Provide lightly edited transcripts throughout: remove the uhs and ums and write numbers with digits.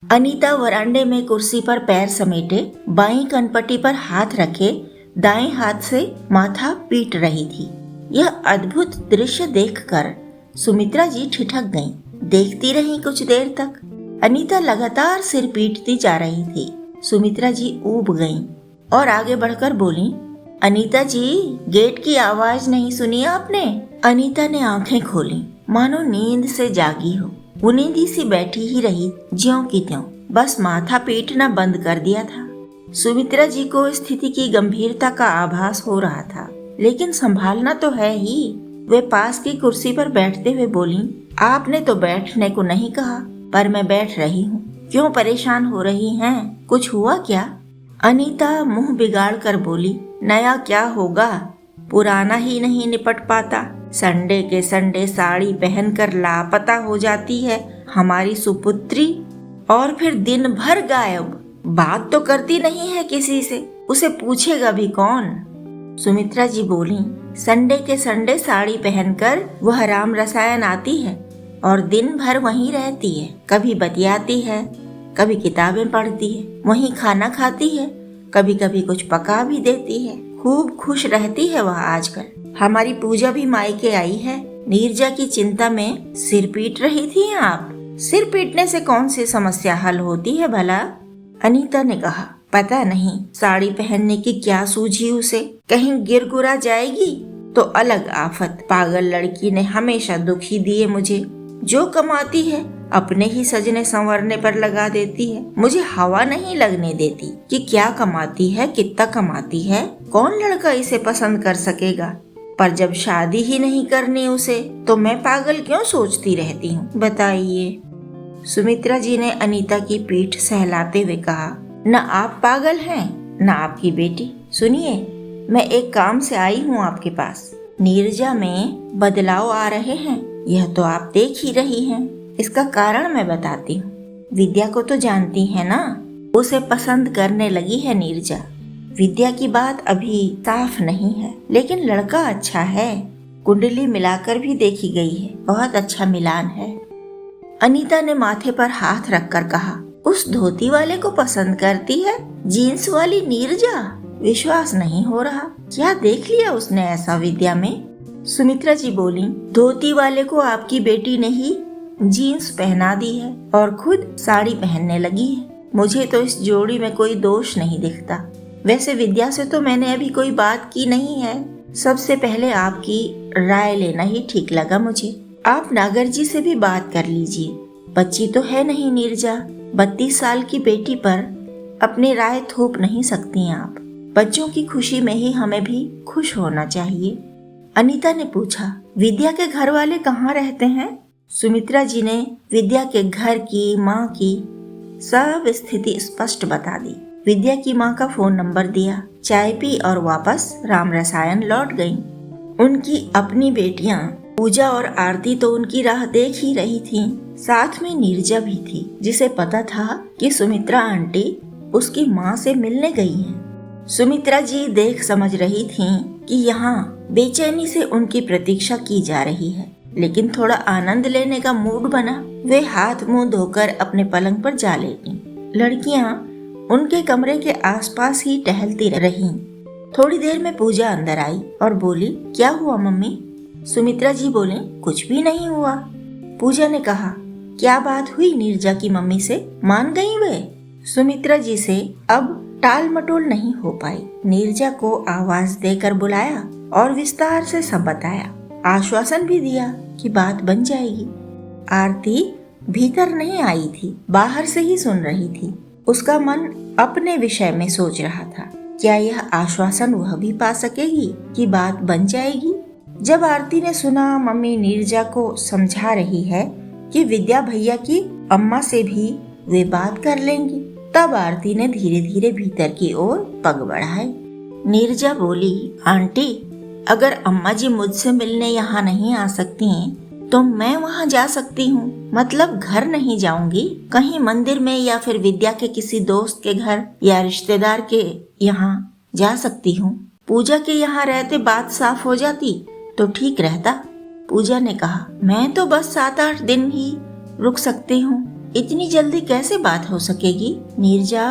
अनीता वरांडे में कुर्सी पर पैर समेटे बाईं कनपटी पर हाथ रखे दाएं हाथ से माथा पीट रही थी। यह अद्भुत दृश्य देखकर सुमित्रा जी ठिठक गईं। देखती रहीं कुछ देर तक। अनीता लगातार सिर पीटती जा रही थी। सुमित्रा जी ऊब गईं और आगे बढ़कर बोली, अनीता जी, गेट की आवाज नहीं सुनी आपने? अनीता ने आंखें खोली, मानो नींद से जागी हो। उनींदी सी बैठी ही रही, ज्यों की त्यों, बस माथा पीटना बंद कर दिया था। सुमित्रा जी को स्थिति की गंभीरता का आभास हो रहा था, लेकिन संभालना तो है ही। वे पास की कुर्सी पर बैठते हुए बोली, आपने तो बैठने को नहीं कहा, पर मैं बैठ रही हूँ। क्यों परेशान हो रही हैं? कुछ हुआ क्या? अनीता मुंह बिगाड़ कर बोली, नया क्या होगा, पुराना ही नहीं निपट पाता। संडे के संडे साड़ी पहनकर लापता हो जाती है हमारी सुपुत्री, और फिर दिन भर गायब। बात तो करती नहीं है किसी से, उसे पूछेगा भी कौन? सुमित्रा जी बोली, संडे के संडे साड़ी पहनकर वह राम रसायन आती है और दिन भर वहीं रहती है। कभी बतियाती है, कभी किताबें पढ़ती है, वहीं खाना खाती है, कभी कभी कुछ पका भी देती है। खूब खुश रहती है वह आजकल। हमारी पूजा भी मायके आई है। नीरजा की चिंता में सिर पीट रही थी आप। सिर पीटने से कौन सी समस्या हल होती है भला? अनीता ने कहा, पता नहीं साड़ी पहनने की क्या सूझी उसे। कहीं गिर गुरा जाएगी तो अलग आफत। पागल लड़की ने हमेशा दुखी दिए मुझे। जो कमाती है अपने ही सजने संवरने पर लगा देती है। मुझे हवा नहीं लगने देती कि क्या कमाती है, कितना कमाती है। कौन लड़का इसे पसंद कर सकेगा? पर जब शादी ही नहीं करनी उसे, तो मैं पागल क्यों सोचती रहती हूँ, बताइए। सुमित्रा जी ने अनीता की पीठ सहलाते हुए कहा, न आप पागल हैं, न आपकी बेटी। सुनिए, मैं एक काम से आई हूँ आपके पास। नीरजा में बदलाव आ रहे हैं, यह तो आप देख ही रही हैं। इसका कारण मैं बताती हूँ। विद्या को तो जानती है ना, उसे पसंद करने लगी है नीरजा। विद्या की बात अभी साफ नहीं है, लेकिन लड़का अच्छा है। कुंडली मिलाकर भी देखी गई है, बहुत अच्छा मिलान है। अनीता ने माथे पर हाथ रखकर कहा, उस धोती वाले को पसंद करती है? जीन्स वाली नीरजा? विश्वास नहीं हो रहा। क्या देख लिया उसने ऐसा विद्या में? सुमित्रा जी बोली, धोती वाले को आपकी बेटी ने ही जीन्स पहना दी है और खुद साड़ी पहनने लगी है। मुझे तो इस जोड़ी में कोई दोष नहीं दिखता। वैसे विद्या से तो मैंने अभी कोई बात की नहीं है। सबसे पहले आपकी राय लेना ही ठीक लगा मुझे। आप नागर जी से भी बात कर लीजिए। बच्ची तो है नहीं नीरजा, 32 साल की बेटी पर अपनी राय थोप नहीं सकती आप। बच्चों की खुशी में ही हमें भी खुश होना चाहिए। अनीता ने पूछा, विद्या के घर वाले कहाँ रहते हैं? सुमित्रा जी ने विद्या के घर की, माँ की सब स्थिति स्पष्ट बता दी। विद्या की माँ का फोन नंबर दिया। चाय पी और वापस राम रसायन लौट गईं। उनकी अपनी बेटियां पूजा और आरती तो उनकी राह देख ही रही थीं। साथ में नीरजा भी थी, जिसे पता था कि सुमित्रा आंटी उसकी माँ से मिलने गई हैं। सुमित्रा जी देख समझ रही थीं कि यहाँ बेचैनी से उनकी प्रतीक्षा की जा रही है, लेकिन थोड़ा आनंद लेने का मूड बना। वे हाथ मुंह धोकर अपने पलंग पर जा लेटी। लड़कियां उनके कमरे के आसपास ही टहलती रहीं। थोड़ी देर में पूजा अंदर आई और बोली, क्या हुआ मम्मी? सुमित्रा जी बोली, कुछ भी नहीं हुआ। पूजा ने कहा, क्या बात हुई नीरजा की मम्मी से? मान गई वे? सुमित्रा जी से अब टाल मटोल नहीं हो पाई। नीरजा को आवाज देकर बुलाया और विस्तार से सब बताया। आश्वासन भी दिया कि बात बन जाएगी। आरती भीतर नहीं आई थी, बाहर से ही सुन रही थी। उसका मन अपने विषय में सोच रहा था। क्या यह आश्वासन वह भी पा सकेगी कि बात बन जाएगी? जब आरती ने सुना मम्मी नीरजा को समझा रही है कि विद्या भैया की अम्मा से भी वे बात कर लेंगी, तब आरती ने धीरे धीरे भीतर की ओर पग बढ़ाए। नीरजा बोली, आंटी, अगर अम्मा जी मुझसे मिलने यहाँ नहीं आ सकती तो मैं वहाँ जा सकती हूँ। मतलब घर नहीं जाऊंगी, कहीं मंदिर में या फिर विद्या के किसी दोस्त के घर या रिश्तेदार के यहाँ जा सकती हूँ। पूजा के यहाँ रहते बात साफ हो जाती तो ठीक रहता। पूजा ने कहा, मैं तो बस 7-8 दिन ही रुक सकती हूँ। इतनी जल्दी कैसे बात हो सकेगी? नीरजा,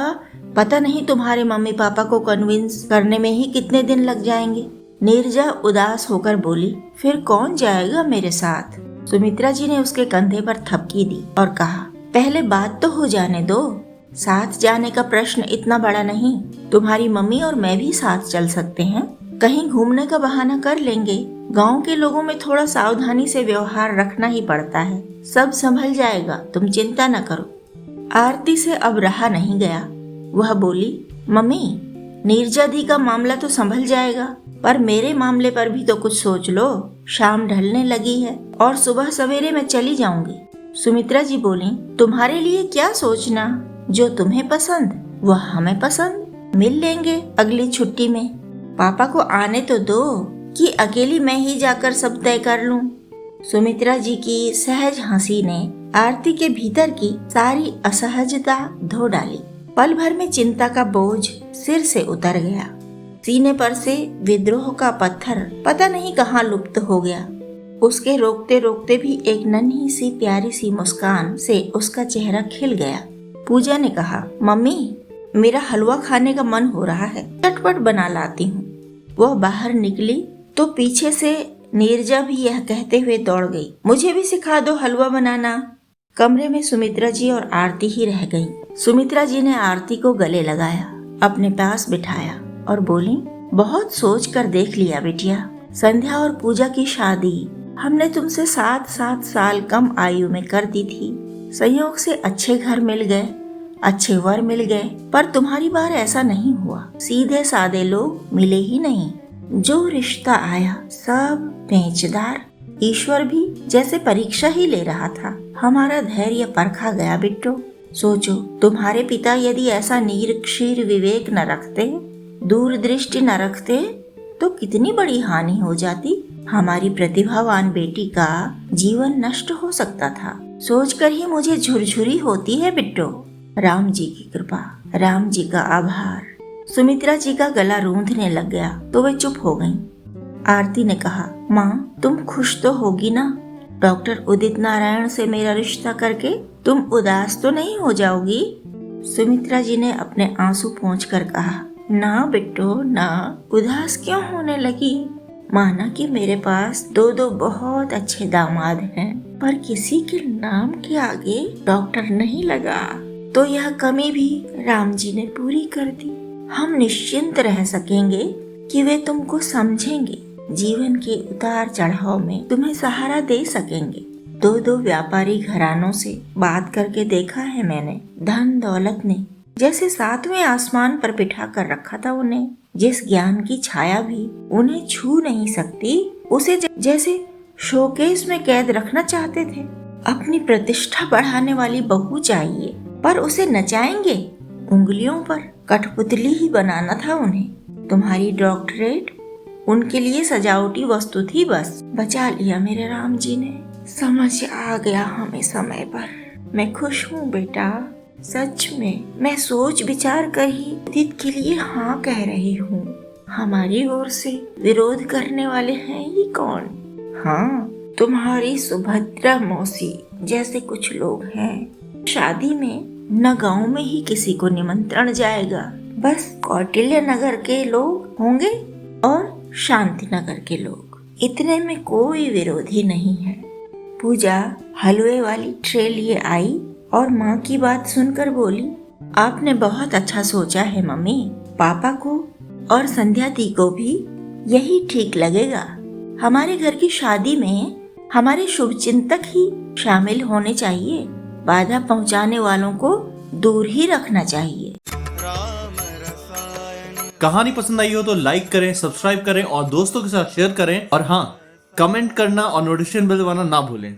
पता नहीं तुम्हारे मम्मी पापा को कन्विंस करने में ही कितने दिन लग जाएंगे। नीरजा उदास होकर बोली, फिर कौन जाएगा मेरे साथ? सुमित्रा जी ने उसके कंधे पर थपकी दी और कहा, पहले बात तो हो जाने दो। साथ जाने का प्रश्न इतना बड़ा नहीं। तुम्हारी मम्मी और मैं भी साथ चल सकते हैं। कहीं घूमने का बहाना कर लेंगे। गांव के लोगों में थोड़ा सावधानी से व्यवहार रखना ही पड़ता है। सब संभल जाएगा, तुम चिंता न करो। आरती से अब रहा नहीं गया। वह बोली, मम्मी, नीरजा दी का मामला तो संभल जाएगा, पर मेरे मामले पर भी तो कुछ सोच लो। शाम ढलने लगी है और सुबह सवेरे मैं चली जाऊंगी। सुमित्रा जी बोली, तुम्हारे लिए क्या सोचना? जो तुम्हें पसंद वह हमें पसंद। मिल लेंगे अगली छुट्टी में। पापा को आने तो दो कि अकेली मैं ही जाकर सब तय कर लूं। सुमित्रा जी की सहज हंसी ने आरती के भीतर की सारी असहजता धो डाली। पल भर में चिंता का बोझ सिर से उतर गया। सीने पर से विद्रोह का पत्थर पता नहीं कहाँ लुप्त हो गया। उसके रोकते रोकते भी एक नन्ही सी प्यारी सी मुस्कान से उसका चेहरा खिल गया। पूजा ने कहा, मम्मी, मेरा हलवा खाने का मन हो रहा है, चटपट बना लाती हूँ। वह बाहर निकली तो पीछे से नीरजा भी यह कहते हुए दौड़ गई, मुझे भी सिखा दो हलवा बनाना। कमरे में सुमित्रा जी और आरती ही रह गईं। सुमित्रा जी ने आरती को गले लगाया, अपने पास बिठाया और बोली, बहुत सोच कर देख लिया बेटिया। संध्या और पूजा की शादी हमने तुमसे 7-7 साल कम आयु में कर दी थी। संयोग से अच्छे घर मिल गए, अच्छे वर मिल गए, पर तुम्हारी बार ऐसा नहीं हुआ। सीधे सादे लोग मिले ही नहीं। जो रिश्ता आया सब पेचदार। ईश्वर भी जैसे परीक्षा ही ले रहा था। हमारा धैर्य परखा गया बिट्टो। सोचो, तुम्हारे पिता यदि ऐसा निरक्षीर विवेक न रखते, दूरदृष्टि न रखते, तो कितनी बड़ी हानि हो जाती। हमारी प्रतिभावान बेटी का जीवन नष्ट हो सकता था। सोचकर ही मुझे झुरझुरी होती है बिट्टो। राम जी की कृपा, राम जी का आभार। सुमित्रा जी का गला रूंधने लग गया तो वे चुप हो गईं। आरती ने कहा, माँ, तुम खुश तो होगी ना? डॉक्टर उदित नारायण से मेरा रिश्ता करके तुम उदास तो नहीं हो जाओगी? सुमित्रा जी ने अपने आंसू पोंछकर कहा, ना बिट्टो ना, उदास क्यों होने लगी? माना कि मेरे पास दो बहुत अच्छे दामाद हैं, पर किसी के नाम के आगे डॉक्टर नहीं लगा, तो यह कमी भी राम जी ने पूरी कर दी। हम निश्चिंत रह सकेंगे कि वे तुमको समझेंगे, जीवन के उतार चढ़ाव में तुम्हें सहारा दे सकेंगे। दो व्यापारी घरानों से बात करके देखा है मैंने। धन दौलत ने जैसे 7वें आसमान पर बिठा कर रखा था उन्हें। जिस ज्ञान की छाया भी उन्हें छू नहीं सकती, उसे जैसे शोकेस में कैद रखना चाहते थे। अपनी प्रतिष्ठा बढ़ाने वाली बहू चाहिए, पर उसे नचाएंगे उंगलियों पर। कठपुतली ही बनाना था उन्हें। तुम्हारी डॉक्टरेट उनके लिए सजावटी वस्तु थी बस। बचा लिया मेरे राम जी ने। समझ आ गया हमें समय पर। मैं खुश हूँ बेटा, सच में। मैं सोच विचार कर ही उदित के लिए हाँ कह रही हूँ। हमारी ओर से विरोध करने वाले हैं ही कौन? हाँ, तुम्हारी सुभद्रा मौसी जैसे कुछ लोग हैं। शादी में न गांव में ही किसी को निमंत्रण जाएगा, बस कौटिल्य नगर के लोग होंगे और शांति नगर के लोग। इतने में कोई विरोधी नहीं है। पूजा हलवे वाली ट्रे लिए आई और माँ की बात सुनकर बोली, आपने बहुत अच्छा सोचा है मम्मी। पापा को और संध्या दी को भी यही ठीक लगेगा। हमारे घर की शादी में हमारे शुभचिंतक ही शामिल होने चाहिए। बाधा पहुंचाने वालों को दूर ही रखना चाहिए। कहानी पसंद आई हो तो लाइक करें, सब्सक्राइब करें और दोस्तों के साथ शेयर करें। और हाँ, कमेंट करना और नोटिफिकेशन बेल दबाना ना भूलें।